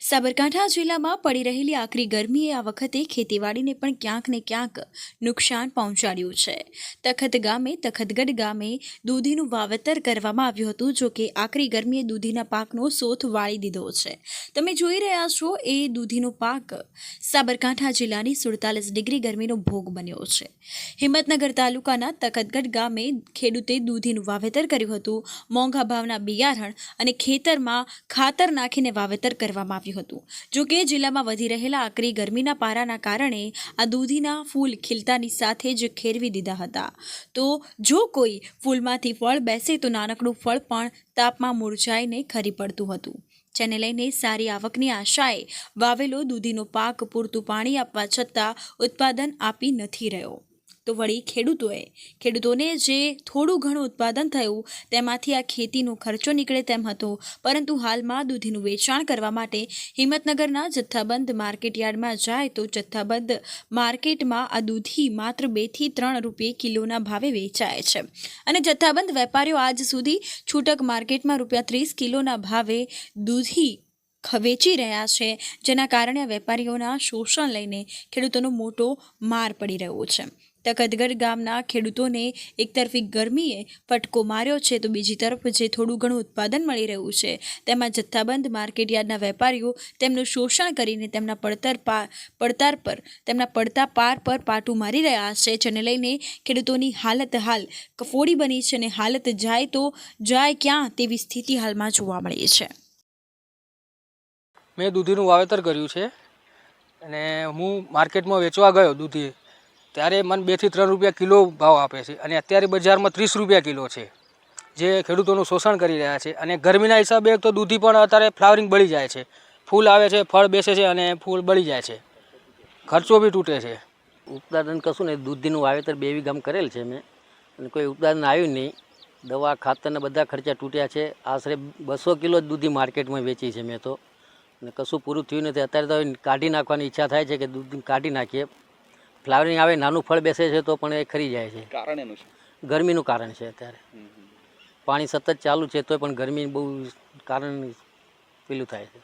સાબરકાંઠા જિલ્લામાં પડી રહેલી આકરી ગરમીએ આ વખતે ખેતીવાડીને પણ ક્યાંક ને ક્યાંક નુકસાન પહોંચાડ્યું છે। તખતગઢ ગામે દૂધીનું વાવેતર કરવામાં આવ્યું હતું, જો કે આકરી ગરમીએ દૂધીના પાકનો સોથ વાળી દીધો છે। તમે જોઈ રહ્યા છો એ દૂધીનો પાક સાબરકાંઠા જિલ્લાની 47 ડિગ્રી ગરમીનો ભોગ બન્યો છે। હિંમતનગર તાલુકાના તખતગઢ ગામે ખેડૂતે દૂધીનું વાવેતર કર્યું હતું। મોંઘા ભાવના બિયારણ અને ખેતરમાં ખાતર નાખીને વાવેતર કરવામાં આવ્યું હતું। જો કે જિલ્લામાં વધી રહેલા આકરી ગરમીના પારાના કારણે આ દૂધીના ફૂલ ખીલતાની સાથે જ ખેરવી દીધા હતા। તો જો કોઈ ફૂલમાંથી ફળ બેસે તો નાનકડું ફળ પણ તાપમાં મુરઝાઈને ખરી પડતું હતું, જેને લઈને સારી આવકની આશાએ વાવેલો દૂધીનો પાક પૂરતું પાણી આપવા છતાં ઉત્પાદન આપી નથી રહ્યો। તો વળી ખેડૂતોને જે થોડું ઘણું ઉત્પાદન થયું તેમાંથી આ ખેતીનો ખર્ચો નીકળે તેમ હતો, પરંતુ હાલમાં દૂધીનું વેચાણ કરવા માટે હિંમતનગરના જથ્થાબંધ માર્કેટયાર્ડમાં જાય તો જથ્થાબંધ માર્કેટમાં આ દૂધી માત્ર 2 થી 3 રૂપિયે કિલોના ભાવે વેચાય છે અને જથ્થાબંધ વેપારીઓ આજ સુધી છૂટક માર્કેટમાં ₹30 કિલોના ભાવે દૂધી વેચી રહ્યા છે, જેના કારણે આ વેપારીઓના શોષણ લઈને ખેડૂતોનો મોટો માર પડી રહ્યો છે। તખતગઢ ગામના ખેડૂતોને એક તરફી ગરમીએ ફટકો માર્યો છે તો બીજી તરફ જે થોડું ઘણું ઉત્પાદન મળી રહ્યું છે તેમાં જથ્થાબંધ માર્કેટયાર્ડના વેપારીઓ તેમનું શોષણ કરીને તેમના પડતા પાર પર પાટું મારી રહ્યા છે, જેને લઈને ખેડૂતોની હાલત હાલ કફોડી બની છે અને હાલત જાય તો જાય ક્યાં તેવી સ્થિતિ હાલમાં જોવા મળી છે। મેં દૂધીનું વાવેતર કર્યું છે અને હું માર્કેટમાં વેચવા ગયો દૂધી, ત્યારે મને 2 થી 3 રૂપિયા કિલો ભાવ આપે છે અને અત્યારે બજારમાં 30 રૂપિયા કિલો છે, જે ખેડૂતોનું શોષણ કરી રહ્યા છે। અને ગરમીના હિસાબે તો દૂધી પણ અત્યારે ફ્લાવરિંગ બળી જાય છે, ફૂલ આવે છે, ફળ બેસે છે અને ફૂલ બળી જાય છે, ખર્ચો બી તૂટે છે। ઉત્પાદન કશું નહીં, દૂધીનું વાવેતર 2 વીઘામાં કરેલ છે મેં, અને કોઈ ઉત્પાદન આવ્યું નહીં। દવા ખાતરના બધા ખર્ચા તૂટ્યા છે। આશરે 200 કિલો જ દૂધી માર્કેટમાં વેચી છે મેં તો, અને કશું પૂરું થયું નથી। અત્યારે તો કાઢી નાખવાની ઈચ્છા થાય છે કે દૂધ કાઢી નાખીએ। ફ્લાવરિંગ આવે, નાનું ફળ બેસે છે તો પણ એ ખરી જાય છે। કારણ એનું છે, ગરમીનું કારણ છે। અત્યારે પાણી સતત ચાલુ છે તોય પણ ગરમી બહુ કારણ પેલું થાય છે।